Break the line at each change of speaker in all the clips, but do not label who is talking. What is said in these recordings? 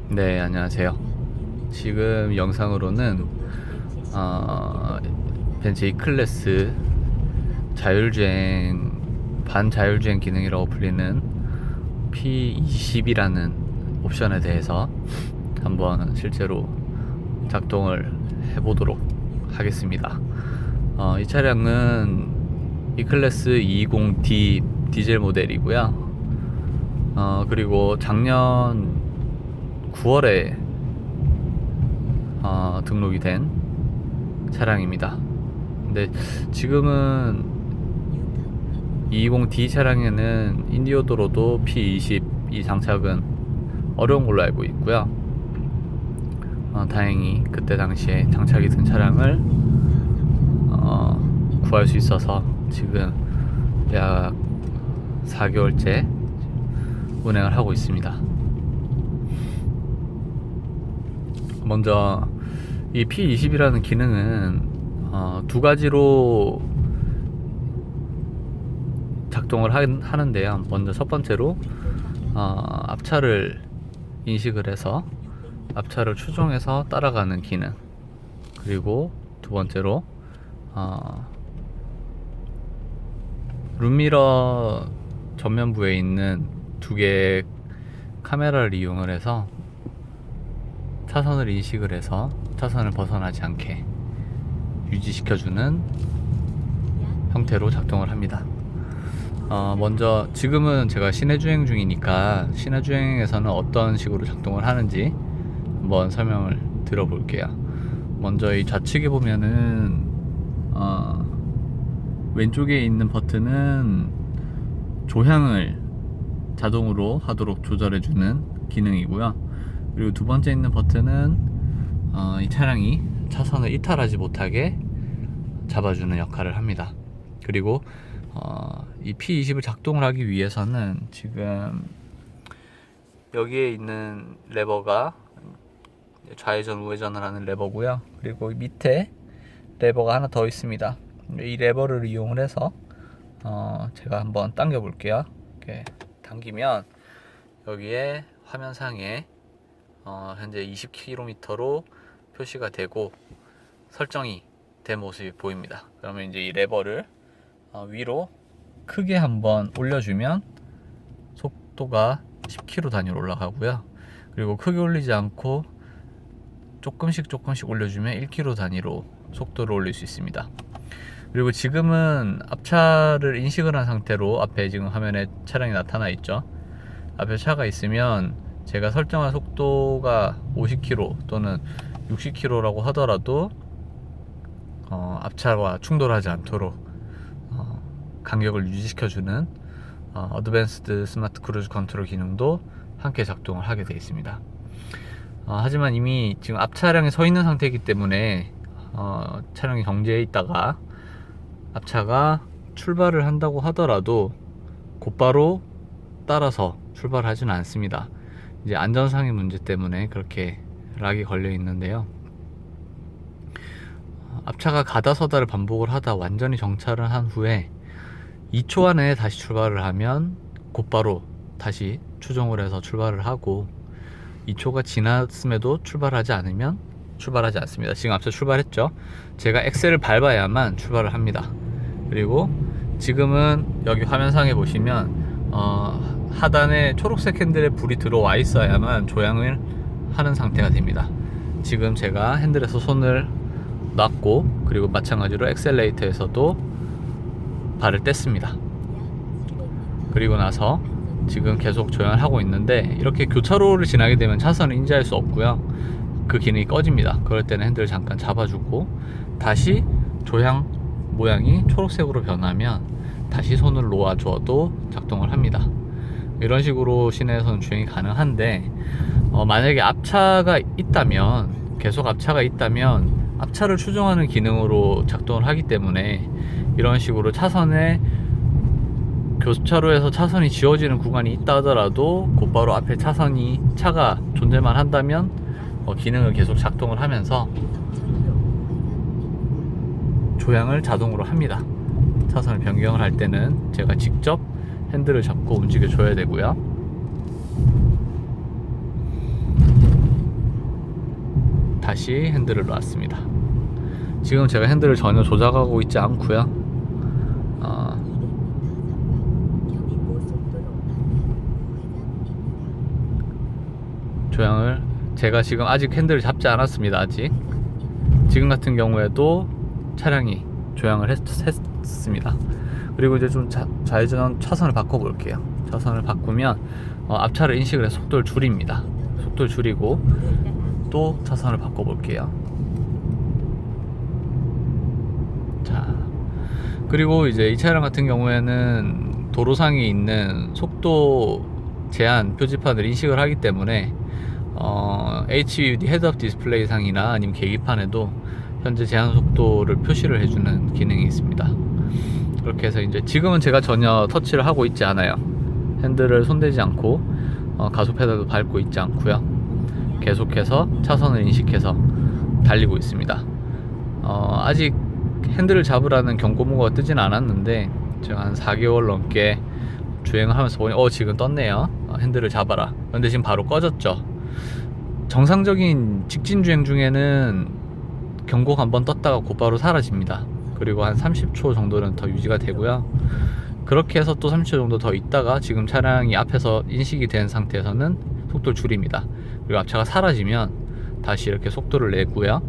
네, 안녕하세요. 지금 영상으로는 벤츠 E클래스 자율주행, 반자율주행 기능이라고 불리는 P20이라는 옵션에 대해서 한번 실제로 작동을 해보도록 하겠습니다. 이 차량은 E클래스 220D 디젤 모델이고요. 그리고 작년 9월에 등록이 된 차량입니다. 근데 지금은 220D 차량에는 인디오도로도 P20 이 장착은 어려운 걸로 알고 있고요. 다행히 그때 당시에 장착이 된 차량을 구할 수 있어서 지금 약 4개월째 운행을 하고 있습니다. 먼저 이 P20이라는 기능은 두 가지로 작동을 하는데요. 먼저 첫 번째로 앞차를 인식을 해서 앞차를 추종해서 따라가는 기능, 그리고 두 번째로 룸미러 전면부에 있는 두 개의 카메라를 이용을 해서 차선을 인식을 해서 차선을 벗어나지 않게 유지시켜주는 형태로 작동을 합니다. 먼저 지금은 제가 시내주행 중이니까 시내주행에서는 어떤 식으로 작동을 하는지 한번 설명을 들어볼게요. 먼저 이 좌측에 보면은 왼쪽에 있는 버튼은 조향을 자동으로 하도록 조절해주는 기능이고요. 그리고 두 번째 있는 버튼은 이 차량이 차선을 이탈하지 못하게 잡아주는 역할을 합니다. 그리고 이 P20을 작동을 하기 위해서는 지금 여기에 있는 레버가 좌회전 우회전을 하는 레버고요. 그리고 밑에 레버가 하나 더 있습니다. 이 레버를 이용을 해서 제가 한번 당겨 볼게요. 이렇게 당기면 여기에 화면상에 현재 20km로 표시가 되고 설정이 된 모습이 보입니다. 그러면 이제 이 레버를 위로 크게 한번 올려주면 속도가 10km 단위로 올라가고요. 그리고 크게 올리지 않고 조금씩 올려주면 1km 단위로 속도를 올릴 수 있습니다. 그리고 지금은 앞차를 인식을 한 상태로 앞에 지금 화면에 차량이 나타나 있죠. 앞에 차가 있으면 제가 설정한 속도가 50km 또는 60km라고 하더라도 앞차와 충돌하지 않도록 간격을 유지시켜주는 어드밴스드 스마트 크루즈 컨트롤 기능도 함께 작동을 하게 되어 있습니다. 하지만 이미 지금 앞 차량에 서 있는 상태이기 때문에 차량이 정지해 있다가 앞차가 출발을 한다고 하더라도 곧바로 따라서 출발하지는 않습니다. 이제 안전상의 문제 때문에 그렇게 락이 걸려 있는데요. 앞차가 가다 서다를 반복을 하다 완전히 정차를 한 후에 2초 안에 다시 출발을 하면 곧바로 다시 추종을 해서 출발을 하고 2초가 지났음에도 출발하지 않으면 출발하지 않습니다. 지금 앞서 출발했죠. 제가 엑셀을 밟아야만 출발을 합니다. 그리고 지금은 여기 화면상에 보시면 하단에 초록색 핸들에 불이 들어와 있어야만 조향을 하는 상태가 됩니다. 지금 제가 핸들에서 손을 놨고 그리고 마찬가지로 엑셀레이터에서도 발을 뗐습니다. 그리고 나서 지금 계속 조향을 하고 있는데 이렇게 교차로를 지나게 되면 차선을 인지할 수 없고요. 그 기능이 꺼집니다. 그럴 때는 핸들을 잠깐 잡아주고 다시 조향 모양이 초록색으로 변하면 다시 손을 놓아줘도 작동을 합니다. 이런 식으로 시내에서는 주행이 가능한데 만약에 앞차가 있다면 계속 앞차가 있다면 앞차를 추종하는 기능으로 작동을 하기 때문에 이런 식으로 차선에 교차로에서 차선이 지워지는 구간이 있다 하더라도 곧바로 앞에 차가 존재만 한다면 기능을 계속 작동을 하면서 조향을 자동으로 합니다. 차선을 변경을 할 때는 제가 직접 핸들을 잡고 움직여 줘야 되고요. 다시 핸들을 놨습니다. 지금 제가 핸들을 전혀 조작하고 있지 않고요. 조향을 제가 지금 아직 핸들을 잡지 않았습니다. 아직. 지금 같은 경우에도 차량이 조향을 했습니다. 그리고 이제 좀 좌회전 차선을 바꿔 볼게요. 차선을 바꾸면 앞차를 인식을 해서 속도를 줄입니다. 속도를 줄이고 또 차선을 바꿔 볼게요. 자, 그리고 이제 이 차량 같은 경우에는 도로상에 있는 속도 제한 표지판을 인식을 하기 때문에 HUD 헤드업 디스플레이 상이나 아니면 계기판에도 현재 제한 속도를 표시를 해주는 기능이 있습니다. 그렇게 해서 이제 지금은 제가 전혀 터치를 하고 있지 않아요. 핸들을 손대지 않고 가속 페달도 밟고 있지 않고요. 계속해서 차선을 인식해서 달리고 있습니다. 아직 핸들을 잡으라는 경고문구가 뜨진 않았는데 제가 한 4개월 넘게 주행을 하면서 보니 지금 떴네요. 핸들을 잡아라. 근데 지금 바로 꺼졌죠. 정상적인 직진 주행 중에는 경고가 한번 떴다가 곧바로 사라집니다. 그리고 한 30초 정도는 더 유지가 되고요. 그렇게 해서 또 30초 정도 더 있다가 지금 차량이 앞에서 인식이 된 상태에서는 속도를 줄입니다. 그리고 앞차가 사라지면 다시 이렇게 속도를 내고요.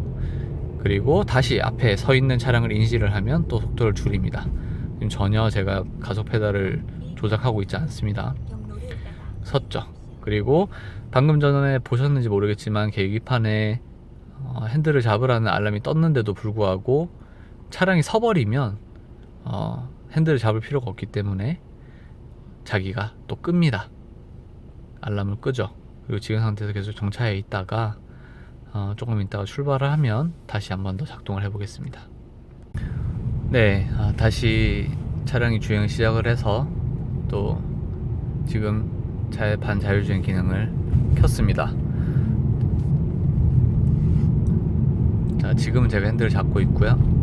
그리고 다시 앞에 서 있는 차량을 인식을 하면 또 속도를 줄입니다. 지금 전혀 제가 가속 페달을 조작하고 있지 않습니다. 섰죠. 그리고 방금 전에 보셨는지 모르겠지만 계기판에 핸들을 잡으라는 알람이 떴는데도 불구하고 차량이 서버리면 핸들을 잡을 필요가 없기 때문에 자기가 또 끕니다. 알람을 끄죠. 그리고 지금 상태에서 계속 정차해 있다가 조금 있다가 출발을 하면 다시 한 번 더 작동을 해 보겠습니다. 네, 다시 차량이 주행 시작을 해서 또 지금 반자율주행 기능을 켰습니다. 자, 지금은 제가 핸들을 잡고 있고요.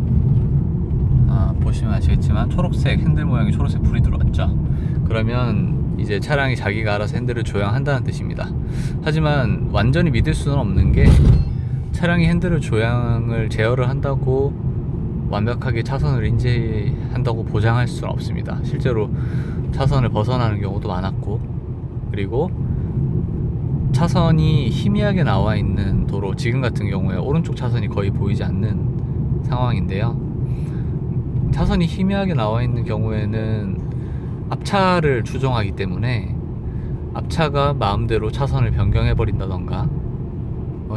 보시면 아시겠지만 초록색 핸들 모양이 초록색 불이 들어왔죠. 그러면 이제 차량이 자기가 알아서 핸들을 조향한다는 뜻입니다. 하지만 완전히 믿을 수는 없는 게 차량이 핸들을 조향을 제어를 한다고 완벽하게 차선을 인지한다고 보장할 수는 없습니다. 실제로 차선을 벗어나는 경우도 많았고, 그리고 차선이 희미하게 나와 있는 도로, 지금 같은 경우에 오른쪽 차선이 거의 보이지 않는 상황인데요. 차선이 희미하게 나와 있는 경우에는 앞차를 추종하기 때문에 앞차가 마음대로 차선을 변경해 버린다던가,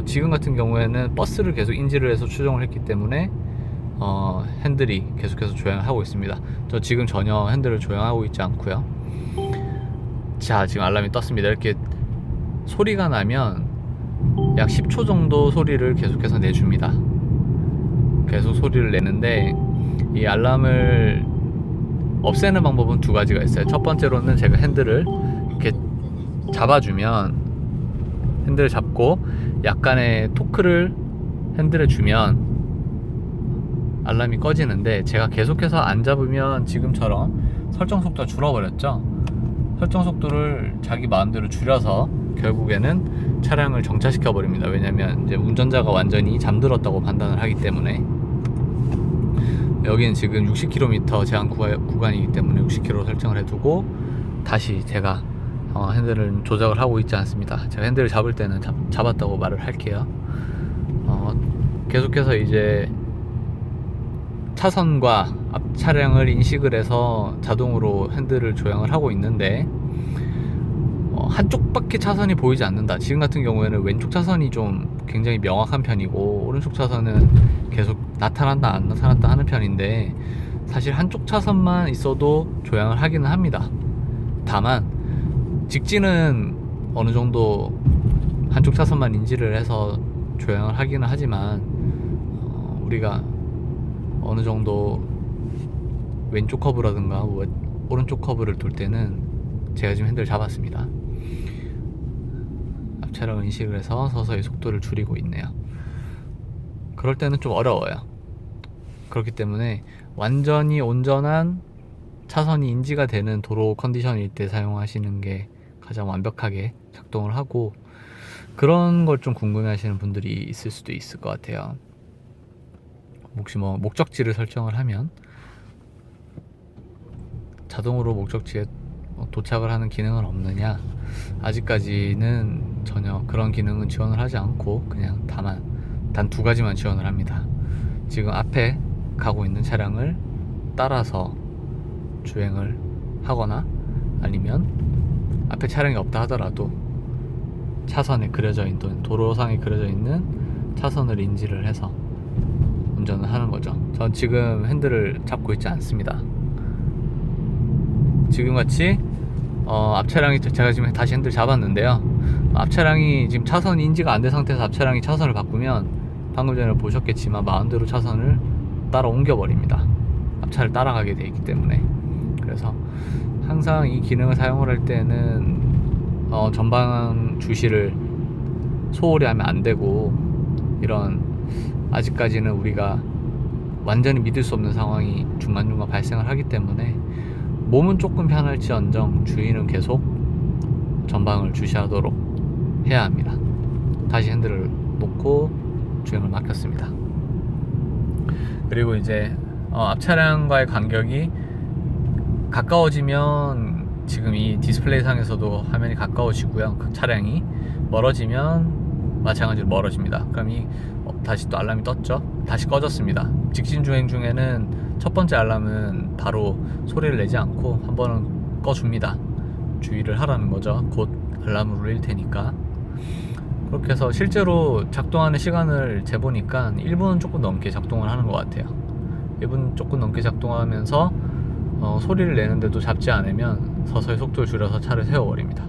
지금 같은 경우에는 버스를 계속 인지를 해서 추종을 했기 때문에 핸들이 계속해서 조향을 하고 있습니다. 저 지금 전혀 핸들을 조향하고 있지 않고요. 자, 지금 알람이 떴습니다. 이렇게 소리가 나면 약 10초 정도 소리를 계속해서 내줍니다. 계속 소리를 내는데 이 알람을 없애는 방법은 두 가지가 있어요. 첫 번째로는 제가 핸들을 이렇게 잡아주면, 핸들을 잡고 약간의 토크를 핸들에 주면 알람이 꺼지는데, 제가 계속해서 안 잡으면 지금처럼 설정 속도가 줄어버렸죠. 설정 속도를 자기 마음대로 줄여서 결국에는 차량을 정차시켜 버립니다. 왜냐면 이제 운전자가 완전히 잠들었다고 판단을 하기 때문에. 여기는 지금 60km 제한 구간이기 때문에 60km 설정을 해두고 다시 제가 핸들을 조작을 하고 있지 않습니다. 제가 핸들을 잡을 때는 잡았다고 말을 할게요. 계속해서 이제 차선과 앞 차량을 인식을 해서 자동으로 핸들을 조향을 하고 있는데 한쪽밖에 차선이 보이지 않는다. 지금 같은 경우에는 왼쪽 차선이 좀 굉장히 명확한 편이고 오른쪽 차선은 계속 나타난다 안 나타났다 하는 편인데, 사실 한쪽 차선만 있어도 조향을 하기는 합니다. 다만 직진은 어느 정도 한쪽 차선만 인지를 해서 조향을 하기는 하지만 우리가 어느 정도 왼쪽 커브라든가 오른쪽 커브를 돌 때는 제가 지금 핸들을 잡았습니다. 앞차량을 인식을 해서 서서히 속도를 줄이고 있네요. 그럴 때는 좀 어려워요. 그렇기 때문에 완전히 온전한 차선이 인지가 되는 도로 컨디션일 때 사용하시는 게 가장 완벽하게 작동을 하고, 그런 걸 좀 궁금해 하시는 분들이 있을 수도 있을 것 같아요. 혹시 뭐 목적지를 설정을 하면 자동으로 목적지에 도착을 하는 기능은 없느냐? 아직까지는 전혀 그런 기능은 지원을 하지 않고 그냥 단 두 가지만 지원을 합니다. 지금 앞에 가고 있는 차량을 따라서 주행을 하거나, 아니면 앞에 차량이 없다 하더라도 차선에 그려져 있는, 도로상에 그려져 있는 차선을 인지를 해서 운전을 하는 거죠. 전 지금 핸들을 잡고 있지 않습니다. 지금같이 앞 차량이, 제가 지금 다시 핸들 잡았는데요, 앞 차량이 지금 차선 인지가 안 된 상태에서 앞 차량이 차선을 바꾸면 방금 전에 보셨겠지만 마음대로 차선을 따라 옮겨 버립니다. 앞차를 따라가게 되어 있기 때문에. 그래서 항상 이 기능을 사용을 할 때는 전방 주시를 소홀히 하면 안 되고, 이런 아직까지는 우리가 완전히 믿을 수 없는 상황이 중간중간 발생을 하기 때문에 몸은 조금 편할지언정 주의는 계속 전방을 주시하도록 해야 합니다. 다시 핸들을 놓고 주행을 맡겼습니다. 그리고 이제 앞 차량과의 간격이 가까워지면, 지금 이 디스플레이 상에서도 화면이 가까워지고요, 그 차량이 멀어지면 마찬가지로 멀어집니다. 그럼 다시 또 알람이 떴죠. 다시 꺼졌습니다. 직진 주행 중에는 첫 번째 알람은 바로 소리를 내지 않고 한 번은 꺼줍니다. 주의를 하라는 거죠. 곧 알람을 울릴 테니까. 그렇게 해서 실제로 작동하는 시간을 재보니까 1분 조금 넘게 작동을 하는 것 같아요. 1분 조금 넘게 작동하면서 소리를 내는데도 잡지 않으면 서서히 속도를 줄여서 차를 세워버립니다.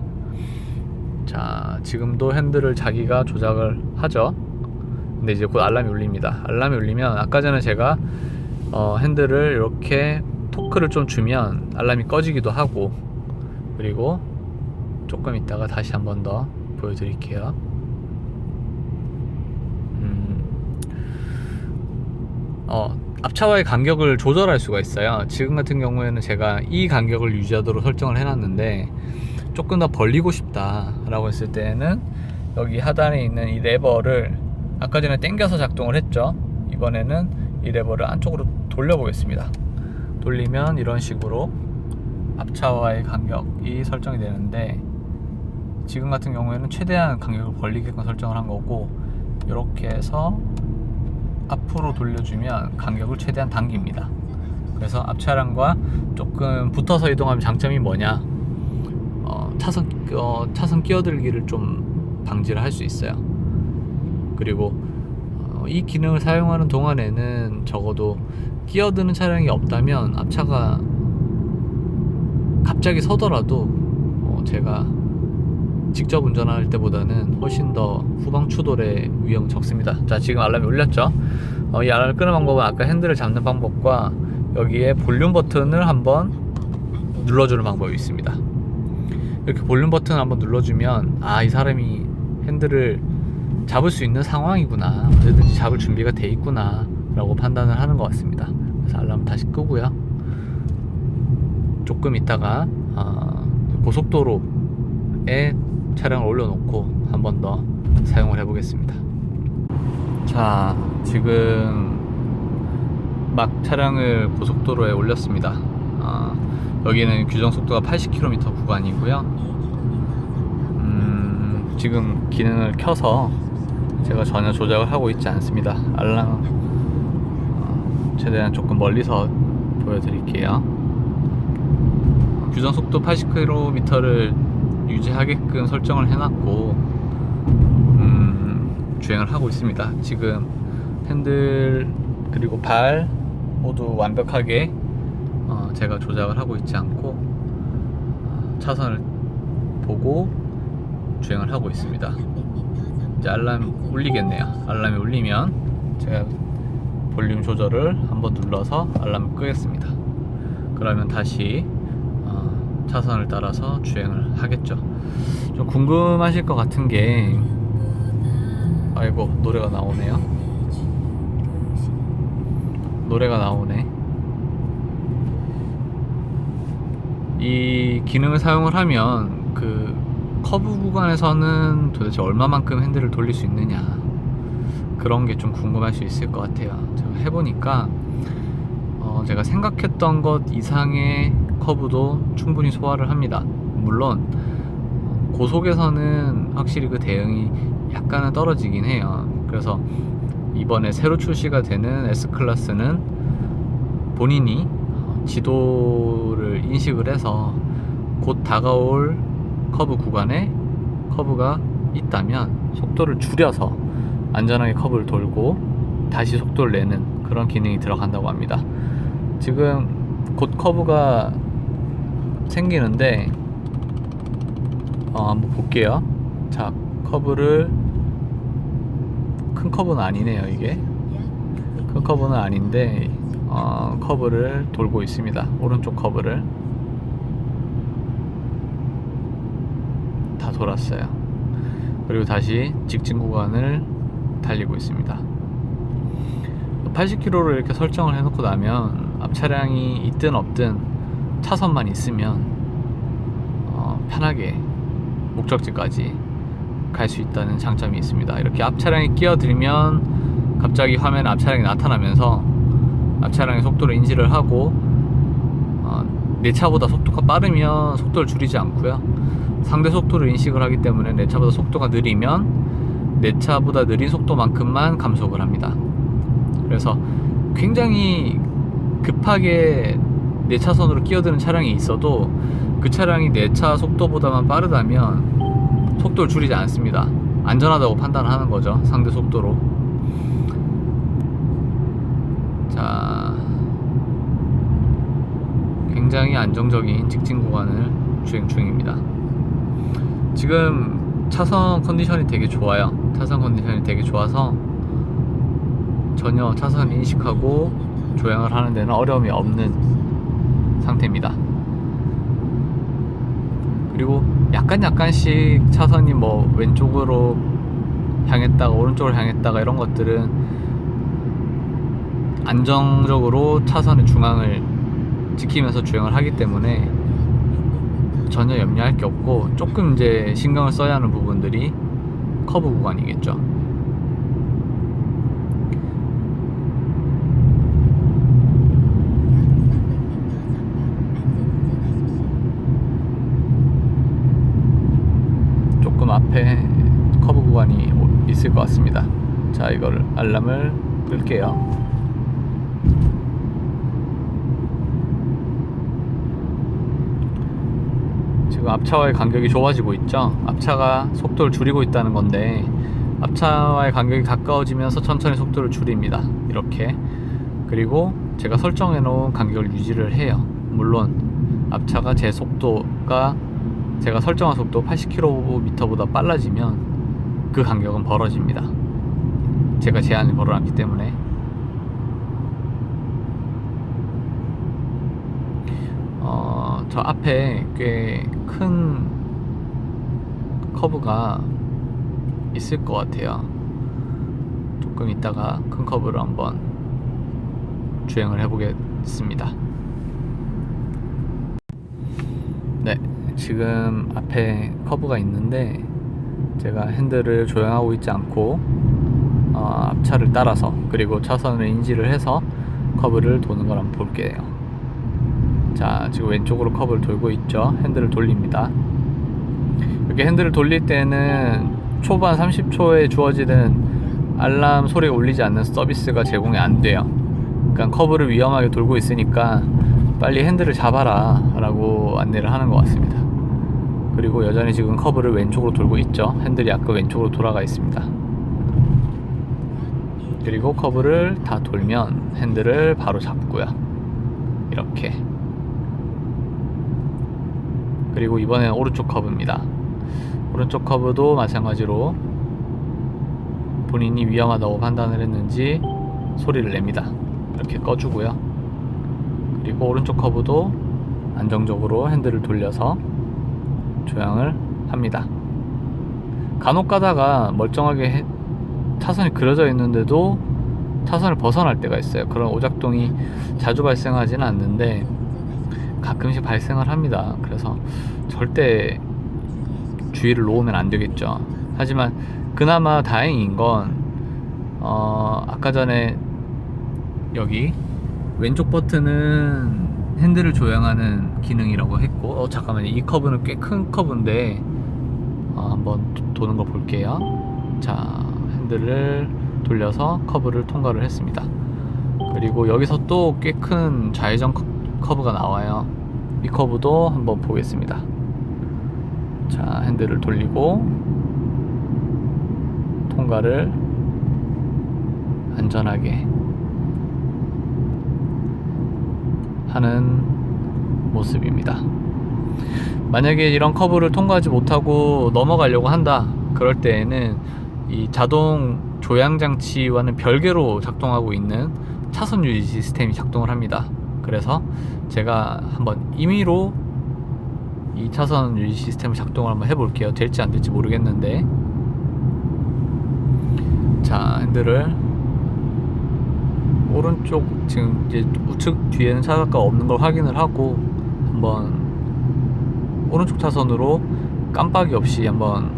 자, 지금도 핸들을 자기가 조작을 하죠. 근데 이제 곧 알람이 울립니다. 알람이 울리면 아까 전에 제가 핸들을 이렇게 토크를 좀 주면 알람이 꺼지기도 하고, 그리고 조금 있다가 다시 한 번 더 보여드릴게요. 앞차와의 간격을 조절할 수가 있어요. 지금 같은 경우에는 제가 이 간격을 유지하도록 설정을 해놨는데, 조금 더 벌리고 싶다 라고 했을 때는 여기 하단에 있는 이 레버를, 아까 전에 당겨서 작동을 했죠. 이번에는 이 레버를 안쪽으로 돌려 보겠습니다. 돌리면 이런 식으로 앞차와의 간격이 설정이 되는데, 지금 같은 경우에는 최대한 간격을 벌리게끔 설정을 한 거고, 이렇게 해서 앞으로 돌려주면 간격을 최대한 당깁니다. 그래서 앞 차량과 조금 붙어서 이동하면 장점이 뭐냐, 차선 끼어들기를 좀 방지를 할 수 있어요. 그리고 이 기능을 사용하는 동안에는 적어도 끼어드는 차량이 없다면 앞차가 갑자기 서더라도 제가 직접 운전할 때보다는 훨씬 더 후방 추돌의 위험은 적습니다. 자, 지금 알람이 울렸죠. 이 알람을 끄는 방법은 아까 핸들을 잡는 방법과 여기에 볼륨 버튼을 한번 눌러주는 방법이 있습니다. 이렇게 볼륨 버튼을 한번 눌러주면, 이 사람이 핸들을 잡을 수 있는 상황이구나, 언제든지 잡을 준비가 돼 있구나 라고 판단을 하는 것 같습니다. 그래서 알람을 다시 끄고요, 조금 있다가 고속도로에 차량을 올려놓고 한 번 더 사용을 해보겠습니다. 자, 지금 막 차량을 고속도로에 올렸습니다. 여기는 규정속도가 80km 구간이고요. 지금 기능을 켜서 제가 전혀 조작을 하고 있지 않습니다. 알람 최대한 조금 멀리서 보여드릴게요. 규정속도 80km를 유지하게끔 설정을 해놨고 주행을 하고 있습니다. 지금 핸들 그리고 발 모두 완벽하게 제가 조작을 하고 있지 않고 차선을 보고 주행을 하고 있습니다. 이제 알람 울리겠네요. 알람이 울리면 제가 볼륨 조절을 한번 눌러서 알람을 끄겠습니다. 그러면 다시 차선을 따라서 주행을 하겠죠. 좀 궁금하실 것 같은 게, 아이고, 노래가 나오네요. 노래가 나오네. 이 기능을 사용을 하면 그 커브 구간에서는 도대체 얼마만큼 핸들을 돌릴 수 있느냐, 그런 게 좀 궁금할 수 있을 것 같아요. 제가 해보니까 제가 생각했던 것 이상의 커브도 충분히 소화를 합니다. 물론 고속에서는 확실히 그 대응이 약간은 떨어지긴 해요. 그래서 이번에 새로 출시가 되는 S클래스는 본인이 지도를 인식을 해서 곧 다가올 커브 구간에 커브가 있다면 속도를 줄여서 안전하게 커브를 돌고 다시 속도를 내는 그런 기능이 들어간다고 합니다. 지금 곧 커브가 생기는데 한번 볼게요. 자, 커브를, 큰 커브는 아니네요. 이게 큰 커브는 아닌데 커브를 돌고 있습니다. 오른쪽 커브를 다 돌았어요. 그리고 다시 직진 구간을 달리고 있습니다. 80km를 이렇게 설정을 해놓고 나면 앞 차량이 있든 없든 차선만 있으면 편하게 목적지까지 갈 수 있다는 장점이 있습니다. 이렇게 앞 차량이 끼어들면 갑자기 화면에 앞 차량이 나타나면서 앞 차량의 속도를 인지를 하고 내 차보다 속도가 빠르면 속도를 줄이지 않고요, 상대 속도를 인식을 하기 때문에 내 차보다 속도가 느리면 내 차보다 느린 속도만큼만 감속을 합니다. 그래서 굉장히 급하게 내 차선으로 끼어드는 차량이 있어도 그 차량이 내 차 속도보다만 빠르다면 속도를 줄이지 않습니다. 안전하다고 판단하는 거죠, 상대 속도로. 자, 굉장히 안정적인 직진 구간을 주행 중입니다. 지금 차선 컨디션이 되게 좋아요. 차선 컨디션이 되게 좋아서 전혀 차선 인식하고 조향을 하는 데는 어려움이 없는 상태입니다. 그리고 약간씩 차선이 뭐 왼쪽으로 향했다가 오른쪽으로 향했다가 이런 것들은 안정적으로 차선의 중앙을 지키면서 주행을 하기 때문에 전혀 염려할 게 없고, 조금 이제 신경을 써야 하는 부분들이 커브 구간이겠죠. 조금 앞에 커브 구간이 있을 것 같습니다. 자, 이거를 알람을 끌게요. 지금 앞차와의 간격이 좁아지고 있죠. 앞차가 속도를 줄이고 있다는 건데 앞차와의 간격이 가까워지면서 천천히 속도를 줄입니다. 이렇게. 그리고 제가 설정해 놓은 간격을 유지를 해요. 물론 앞차가 제 속도가, 제가 설정한 속도 80km보다 빨라지면 그 간격은 벌어집니다. 제가 제한을 걸어놨기 때문에. 저 앞에 꽤 큰 커브가 있을 것 같아요. 조금 있다가 큰 커브를 한번 주행을 해보겠습니다. 네, 지금 앞에 커브가 있는데 제가 핸들을 조향하고 있지 않고 앞차를 따라서, 그리고 차선을 인지를 해서 커브를 도는 걸 한번 볼게요. 자, 지금 왼쪽으로 커브를 돌고 있죠. 핸들을 돌립니다. 이렇게 핸들을 돌릴 때는 초반 30초에 주어지는 알람 소리가 울리지 않는 서비스가 제공이 안 돼요. 그러니까 커브를 위험하게 돌고 있으니까 빨리 핸들을 잡아라 라고 안내를 하는 것 같습니다. 그리고 여전히 지금 커브를 왼쪽으로 돌고 있죠. 핸들이 아까 왼쪽으로 돌아가 있습니다. 그리고 커브를 다 돌면 핸들을 바로 잡고요. 이렇게. 그리고 이번엔 오른쪽 커브입니다. 오른쪽 커브도 마찬가지로 본인이 위험하다고 판단을 했는지 소리를 냅니다. 이렇게 꺼주고요. 그리고 오른쪽 커브도 안정적으로 핸들을 돌려서 조향을 합니다. 간혹 가다가 멀쩡하게 차선이 그려져 있는데도 차선을 벗어날 때가 있어요. 그런 오작동이 자주 발생하지는 않는데 가끔씩 발생을 합니다. 그래서 절대 주의를 놓으면 안 되겠죠. 하지만 그나마 다행인 건 아까 전에 여기 왼쪽 버튼은 핸들을 조향하는 기능이라고 했고, 잠깐만요. 이 커브는 꽤 큰 커브인데 한번 도는 거 볼게요. 자, 핸들을 돌려서 커브를 통과를 했습니다. 그리고 여기서 또 꽤 큰 좌회전 커브가 나와요. 이 커브도 한번 보겠습니다. 자, 핸들을 돌리고 통과를 안전하게 하는 모습입니다. 만약에 이런 커브를 통과하지 못하고 넘어가려고 한다, 그럴 때에는 이 자동 조향 장치와는 별개로 작동하고 있는 차선 유지 시스템이 작동을 합니다. 그래서 제가 한번 임의로 이 차선 유지 시스템을 작동을 한번 해볼게요. 될지 안 될지 모르겠는데. 자, 핸들을 오른쪽, 지금 이제 우측 뒤에는 차가 없는 걸 확인을 하고 한번 오른쪽 차선으로 깜빡이 없이 한번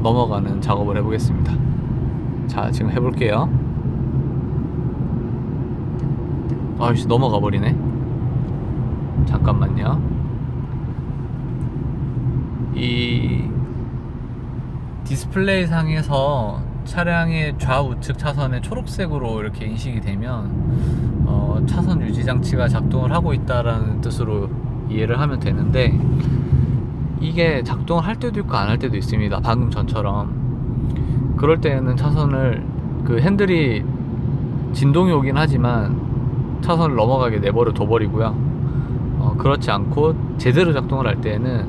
넘어가는 작업을 해보겠습니다. 자, 지금 해볼게요. 아이씨, 넘어가 버리네. 잠깐만요. 이 디스플레이 상에서 차량의 좌우측 차선에 초록색으로 이렇게 인식이 되면 차선 유지 장치가 작동을 하고 있다라는 뜻으로 이해를 하면 되는데, 이게 작동을 할 때도 있고 안 할 때도 있습니다. 방금 전처럼. 그럴 때에는 차선을, 그 핸들이 진동이 오긴 하지만 차선을 넘어가게 내버려 둬버리고요. 그렇지 않고 제대로 작동을 할 때에는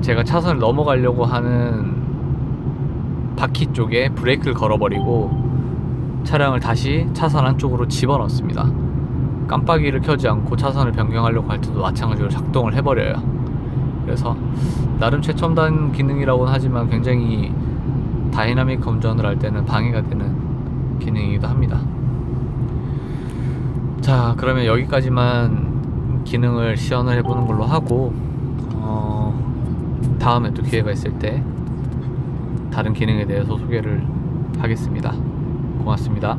제가 차선을 넘어가려고 하는 바퀴 쪽에 브레이크를 걸어버리고 차량을 다시 차선 안쪽으로 집어넣습니다. 깜빡이를 켜지 않고 차선을 변경하려고 할 때도 마찬가지로 작동을 해버려요. 그래서 나름 최첨단 기능이라고는 하지만 굉장히 다이나믹 운전을 할 때는 방해가 되는 기능이기도 합니다. 자, 그러면 여기까지만 기능을 시연을 해보는 걸로 하고, 다음에 또 기회가 있을 때 다른 기능에 대해서 소개를 하겠습니다. 고맙습니다.